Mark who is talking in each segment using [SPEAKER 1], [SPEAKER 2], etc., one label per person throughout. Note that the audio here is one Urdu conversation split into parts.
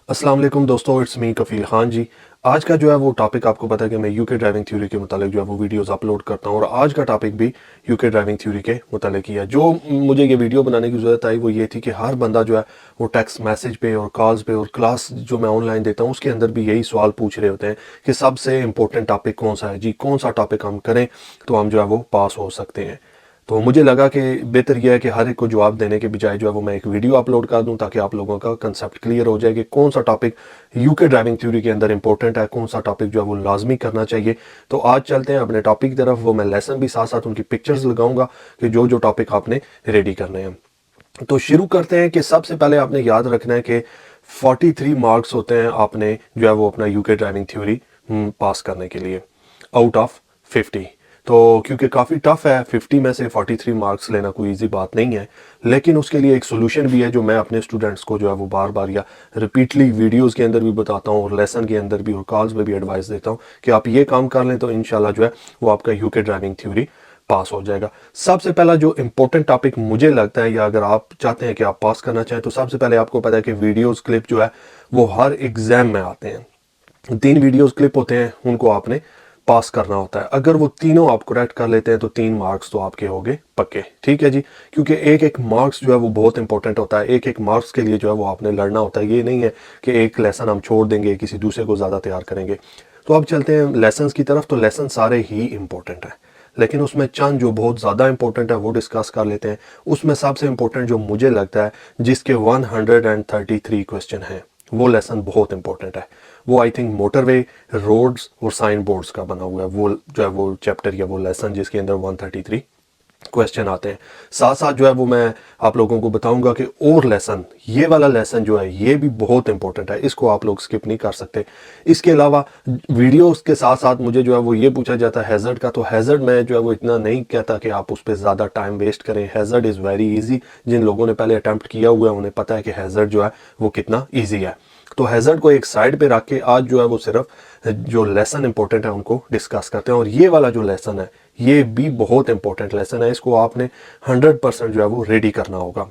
[SPEAKER 1] السلام علیکم دوستو، اٹس می کفیل خان جی۔ آج کا جو ہے وہ ٹاپک آپ کو پتا ہے کہ میں یو کے ڈرائیونگ تھیوری کے متعلق جو ہے وہ ویڈیوز اپلوڈ کرتا ہوں، اور آج کا ٹاپک بھی یو کے ڈرائیونگ تھیوری کے متعلق ہی ہے۔ جو مجھے یہ ویڈیو بنانے کی ضرورت آئی وہ یہ تھی کہ ہر بندہ جو ہے وہ ٹیکسٹ میسج پہ اور کالز پہ اور کلاس جو میں آن لائن دیتا ہوں اس کے اندر بھی یہی سوال پوچھ رہے ہوتے ہیں کہ سب سے امپورٹنٹ ٹاپک کون سا ہے جی، کون سا ٹاپک ہم کریں تو ہم جو ہے وہ پاس ہو سکتے ہیں۔ تو مجھے لگا کہ بہتر یہ ہے کہ ہر ایک کو جواب دینے کے بجائے جو ہے وہ میں ایک ویڈیو اپلوڈ کر دوں تاکہ آپ لوگوں کا کنسیپٹ کلیئر ہو جائے کہ کون سا ٹاپک یو کے ڈرائیونگ تھیوری کے اندر امپورٹنٹ ہے، کون سا ٹاپک جو ہے وہ لازمی کرنا چاہیے۔ تو آج چلتے ہیں اپنے ٹاپک کی طرف، وہ میں لیسن بھی ساتھ ساتھ ان کی پکچرز لگاؤں گا کہ جو جو ٹاپک آپ نے ریڈی کرنے ہیں۔ تو شروع کرتے ہیں کہ سب سے پہلے آپ نے یاد رکھنا ہے کہ 43 مارکس ہوتے ہیں آپ نے جو ہے وہ اپنا یو کے ڈرائیونگ تھیوری پاس کرنے کے لیے آؤٹ آف 50۔ تو کیونکہ کافی ٹف ہے، 50 میں سے 43 مارکس لینا کوئی ایزی بات نہیں ہے، لیکن اس کے لیے ایک سولوشن بھی ہے جو میں اپنے اسٹوڈنٹس کو جو ہے وہ بار بار یا ریپیٹلی ویڈیوز کے اندر بھی بتاتا ہوں اور لیسن کے اندر بھی اور کالز میں بھی ایڈوائس دیتا ہوں کہ آپ یہ کام کر لیں تو انشاءاللہ جو ہے وہ آپ کا یو کے ڈرائیونگ تھیوری پاس ہو جائے گا۔ سب سے پہلا جو امپورٹنٹ ٹاپک مجھے لگتا ہے، یا اگر آپ چاہتے ہیں کہ آپ پاس کرنا چاہیں، تو سب سے پہلے آپ کو پتہ ہے کہ ویڈیوز کلپ جو ہے وہ ہر ایگزام میں آتے ہیں۔ 3 ویڈیوز کلپ ہوتے ہیں، ان کو آپ نے پاس کرنا ہوتا ہے۔ اگر وہ تینوں آپ کریکٹ کر لیتے ہیں تو 3 مارکس تو آپ کے ہوگے پکے، ٹھیک ہے جی۔ کیونکہ ایک مارکس جو ہے وہ بہت امپورٹنٹ ہوتا ہے، ایک مارکس کے لیے جو ہے وہ آپ نے لڑنا ہوتا ہے۔ یہ نہیں ہے کہ ایک لیسن ہم چھوڑ دیں گے، کسی دوسرے کو زیادہ تیار کریں گے۔ تو اب چلتے ہیں لیسنز کی طرف۔ تو لیسن سارے ہی امپورٹنٹ ہیں، لیکن اس میں چند جو بہت زیادہ امپورٹنٹ ہے وہ ڈسکس کر لیتے ہیں۔ اس میں سب سے امپورٹنٹ جو مجھے لگتا ہے، جس کے 133 کوسچن ہیں، وہ لیسن بہت امپورٹنٹ ہے۔ وہ I think motor way, roads اور سائن بورڈز کا بنا ہوا ہے، وہ جو ہے وہ چیپٹر یا وہ لیسن جس کے اندر 133 کوسچن آتے ہیں۔ ساتھ ساتھ جو ہے وہ میں آپ لوگوں کو بتاؤں گا کہ اور لیسن، یہ والا لیسن جو ہے یہ بھی بہت امپورٹنٹ ہے، اس کو آپ لوگ سکپ نہیں کر سکتے۔ اس کے علاوہ ویڈیوز کے ساتھ ساتھ مجھے جو ہے وہ یہ پوچھا جاتا ہے ہیزرڈ کا، تو ہیزرڈ میں جو ہے وہ اتنا نہیں کہتا کہ آپ اس پہ زیادہ ٹائم ویسٹ کریں۔ ہیزرڈ از ویری ایزی، جن لوگوں نے پہلے اٹیمپٹ کیا ہوا ہے انہیں پتہ ہے کہ ہیزرڈ جو ہے وہ کتنا ایزی ہے۔ تو ہیزرڈ کو ایک سائڈ پہ رکھ کے آج جو ہے وہ صرف جو لیسن امپورٹنٹ ہے ان کو ڈسکس کرتے ہیں۔ اور یہ والا جو لیسن ہے یہ بھی بہت امپورٹنٹ لیسن ہے، اس کو آپ نے 100% جو ہے وہ ریڈی کرنا ہوگا۔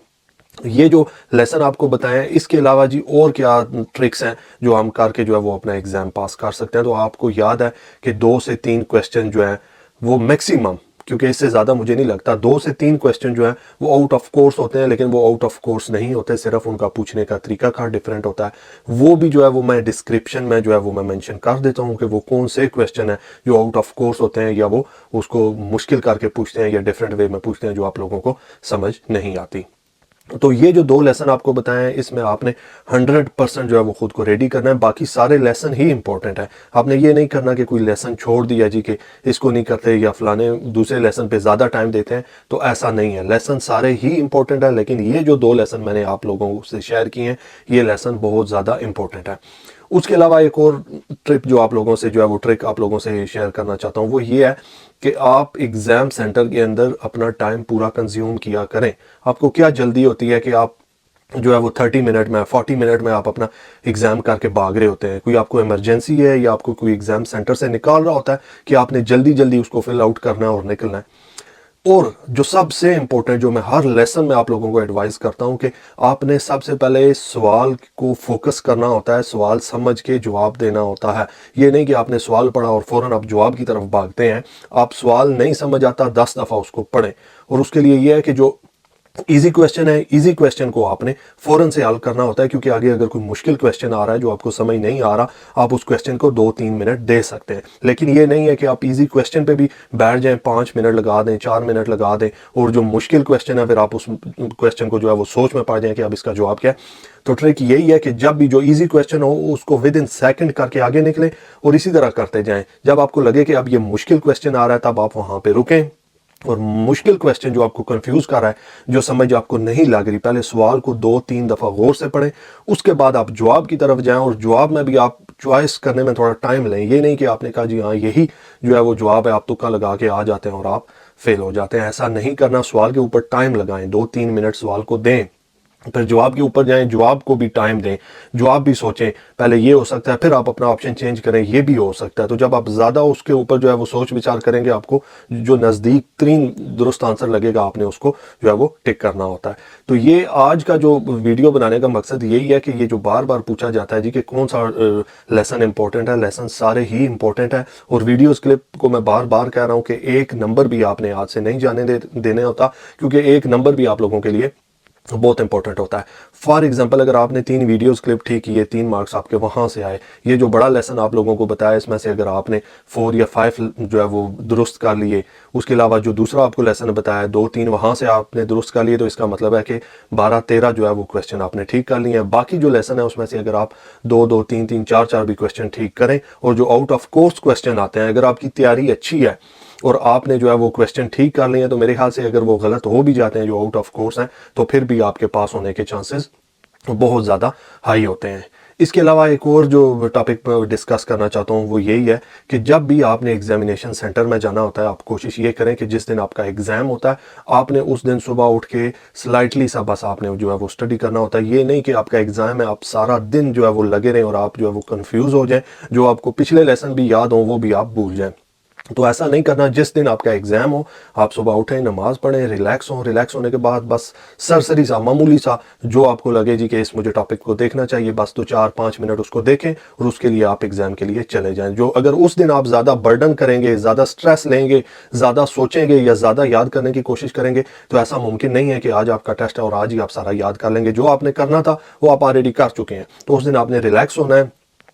[SPEAKER 1] یہ جو لیسن آپ کو بتائیں، اس کے علاوہ جی اور کیا ٹرکس ہیں جو ہم کر کے جو ہے وہ اپنا ایگزام پاس کر سکتے ہیں۔ تو آپ کو یاد ہے کہ 2 سے 3 کوسچن جو ہیں وہ میکسیمم، کیونکہ اس سے زیادہ مجھے نہیں لگتا، 2 سے 3 کوسچن جو ہیں وہ آؤٹ آف کورس ہوتے ہیں، لیکن وہ آؤٹ آف کورس نہیں ہوتے، صرف ان کا پوچھنے کا طریقہ کار ڈیفرنٹ ہوتا ہے۔ وہ بھی جو ہے وہ میں ڈسکرپشن میں جو ہے وہ میں مینشن کر دیتا ہوں کہ وہ کون سے کوسچن ہیں جو آؤٹ آف کورس ہوتے ہیں، یا وہ اس کو مشکل کر کے پوچھتے ہیں یا ڈیفرنٹ وے میں پوچھتے ہیں جو آپ لوگوں کو سمجھ نہیں آتی۔ تو یہ جو 2 لیسن آپ کو بتائے ہیں، اس میں آپ نے 100% جو ہے وہ خود کو ریڈی کرنا ہے۔ باقی سارے لیسن ہی امپورٹنٹ ہیں، آپ نے یہ نہیں کرنا کہ کوئی لیسن چھوڑ دیا جی کہ اس کو نہیں کرتے یا فلانے دوسرے لیسن پہ زیادہ ٹائم دیتے ہیں، تو ایسا نہیں ہے۔ لیسن سارے ہی امپورٹنٹ ہیں، لیکن یہ جو 2 لیسن میں نے آپ لوگوں سے شیئر کیے ہیں یہ لیسن بہت زیادہ امپورٹنٹ ہے۔ اس کے علاوہ ایک اور ٹرپ جو آپ لوگوں سے جو ہے وہ ٹرک آپ لوگوں سے شیئر کرنا چاہتا ہوں، وہ یہ ہے کہ آپ ایگزام سینٹر کے اندر اپنا ٹائم پورا کنزیوم کیا کریں۔ آپ کو کیا جلدی ہوتی ہے کہ آپ جو ہے وہ 30 منٹ میں 40 منٹ میں آپ اپنا ایگزام کر کے بھاگ رہے ہوتے ہیں؟ کوئی آپ کو ایمرجنسی ہے یا آپ کو کوئی ایگزام سینٹر سے نکال رہا ہوتا ہے کہ آپ نے جلدی جلدی اس کو فل آؤٹ کرنا ہے اور نکلنا ہے۔ اور جو سب سے امپورٹنٹ جو میں ہر لیسن میں آپ لوگوں کو ایڈوائز کرتا ہوں کہ آپ نے سب سے پہلے سوال کو فوکس کرنا ہوتا ہے، سوال سمجھ کے جواب دینا ہوتا ہے۔ یہ نہیں کہ آپ نے سوال پڑھا اور فوراً آپ جواب کی طرف بھاگتے ہیں۔ آپ سوال نہیں سمجھ آتا 10 دفعہ اس کو پڑھیں، اور اس کے لیے یہ ہے کہ جو ایزی کویسچن ہے، ایزی کویسچن کو آپ نے فوراً سے حل کرنا ہوتا ہے، کیونکہ آگے اگر کوئی مشکل کویسچن آ رہا ہے جو آپ کو سمجھ نہیں آ رہا، آپ اس کویسچن کو 2-3 منٹ دے سکتے ہیں۔ لیکن یہ نہیں ہے کہ آپ ایزی کویسچن پہ بھی بیٹھ جائیں، 5 منٹ لگا دیں، 4 منٹ لگا دیں، اور جو مشکل کویسچن ہے پھر آپ اس کویسچن کو جو ہے وہ سوچ میں پڑ جائیں کہ اب اس کا جواب کیا ہے۔ تو ٹرک یہی ہے کہ جب بھی جو ایزی کویسچن ہو اس کو ود ان سیکنڈ کر کے آگے نکلیں، اور اسی طرح کرتے جائیں۔ جب آپ کو لگے کہ اب یہ مشکل کویسچن آ رہا ہے تب آپ وہاں پہ رکیں، اور مشکل کویسچن جو آپ کو کنفیوز کر رہا ہے، جو سمجھ آپ کو نہیں لگ رہی، پہلے سوال کو 2-3 دفعہ غور سے پڑھیں، اس کے بعد آپ جواب کی طرف جائیں، اور جواب میں بھی آپ چوائس کرنے میں تھوڑا ٹائم لیں۔ یہ نہیں کہ آپ نے کہا جی ہاں یہی جو ہے وہ جواب ہے، آپ تکا لگا کے آ جاتے ہیں اور آپ فیل ہو جاتے ہیں۔ ایسا نہیں کرنا، سوال کے اوپر ٹائم لگائیں، 2-3 منٹ سوال کو دیں۔ پھر جواب کے اوپر جائیں، جواب کو بھی ٹائم دیں، جواب بھی سوچیں، پہلے یہ ہو سکتا ہے، پھر آپ اپنا آپشن چینج کریں، یہ بھی ہو سکتا ہے۔ تو جب آپ زیادہ اس کے اوپر جو ہے وہ سوچ وچار کریں گے، آپ کو جو نزدیک ترین درست آنسر لگے گا آپ نے اس کو جو ہے وہ ٹک کرنا ہوتا ہے۔ تو یہ آج کا جو ویڈیو بنانے کا مقصد یہی ہے کہ یہ جو بار بار پوچھا جاتا ہے جی کہ کون سا لیسن امپورٹنٹ ہے، لیسن سارے ہی امپورٹنٹ ہے، اور ویڈیوز کلپ کو میں بار بار کہہ رہا ہوں کہ ایک نمبر بھی آپ نے آج سے نہیں جانے دینے ہوتا، کیونکہ ایک نمبر بھی آپ لوگوں کے لیے بہت امپورٹنٹ ہوتا ہے۔ فار ایگزامپل اگر آپ نے 3 ویڈیوز کلپ ٹھیک کیے، 3 مارکس آپ کے وہاں سے آئے، یہ جو بڑا لیسن آپ لوگوں کو بتایا اس میں سے اگر آپ نے 4 یا 5 جو ہے وہ درست کر لیے، اس کے علاوہ جو دوسرا آپ کو لیسن بتایا 2-3 وہاں سے آپ نے درست کر لیے، تو اس کا مطلب ہے کہ 12-13 جو ہے وہ کویسچن آپ نے ٹھیک کر لیے ہیں۔ باقی جو لیسن ہے اس میں سے اگر آپ 2-2 3-3 4-4 بھی کویسچن ٹھیک کریں، اور جو آؤٹ آف کورس کویسچن آتے ہیں، اگر آپ کی تیاری اچھی ہے اور آپ نے جو ہے وہ کویسچن ٹھیک کر لیے ہیں، تو میرے خیال سے اگر وہ غلط ہو بھی جاتے ہیں جو آؤٹ آف کورس ہیں، تو پھر بھی آپ کے پاس ہونے کے چانسز بہت زیادہ ہائی ہوتے ہیں۔ اس کے علاوہ ایک اور جو ٹاپک پر ڈسکس کرنا چاہتا ہوں وہ یہی ہے کہ جب بھی آپ نے ایگزامینیشن سینٹر میں جانا ہوتا ہے، آپ کوشش یہ کریں کہ جس دن آپ کا ایگزام ہوتا ہے، آپ نے اس دن صبح اٹھ کے سلائٹلی سا بس آپ نے جو ہے وہ اسٹڈی کرنا ہوتا ہے۔ یہ نہیں کہ آپ کا ایگزام ہے آپ سارا دن جو ہے وہ لگے رہیں اور آپ جو ہے وہ کنفیوز ہو جائیں، جو آپ کو پچھلے لیسن بھی یاد ہوں وہ بھی آپ بھول جائیں۔ تو ایسا نہیں کرنا۔ جس دن آپ کا ایگزام ہو، آپ صبح اٹھیں، نماز پڑھیں، ریلیکس ہوں، ریلیکس ہونے کے بعد بس سرسری سا معمولی سا جو آپ کو لگے جی کہ اس مجھے ٹاپک کو دیکھنا چاہیے، بس تو 4-5 منٹ اس کو دیکھیں اور اس کے لیے آپ ایگزام کے لیے چلے جائیں۔ جو اگر اس دن آپ زیادہ برڈن کریں گے، زیادہ سٹریس لیں گے، زیادہ سوچیں گے یا زیادہ یاد کرنے کی کوشش کریں گے، تو ایسا ممکن نہیں ہے کہ آج آپ کا ٹیسٹ ہے اور آج ہی آپ سارا یاد کر لیں گے۔ جو آپ نے کرنا تھا وہ آپ آلریڈی کر چکے ہیں، تو اس دن آپ نے ریلیکس ہونا ہے،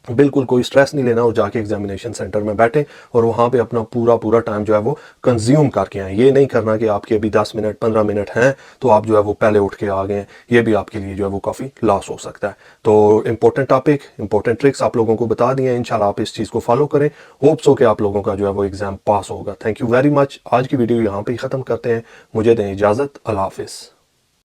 [SPEAKER 1] بالکل کوئی سٹریس نہیں لینا، اور جا کے ایگزامینیشن سینٹر میں بیٹھیں اور وہاں پہ اپنا پورا ٹائم جو ہے وہ کنزیوم کر کے آئیں۔ یہ نہیں کرنا کہ آپ کے ابھی 10 منٹ 15 منٹ ہیں تو آپ جو ہے وہ پہلے اٹھ کے آ گئے ہیں، یہ بھی آپ کے لیے جو ہے وہ کافی لاس ہو سکتا ہے۔ تو امپورٹنٹ ٹاپک، امپورٹنٹ ٹرکس آپ لوگوں کو بتا دیے ہیں، انشاءاللہ آپ اس چیز کو فالو کریں، ہوپ سو کہ آپ لوگوں کا جو ہے وہ ایگزام پاس ہوگا۔ Thank you very much. آج کی ویڈیو یہاں پہ ہی ختم کرتے ہیں، مجھے دیں اجازت، اللہ حافظ۔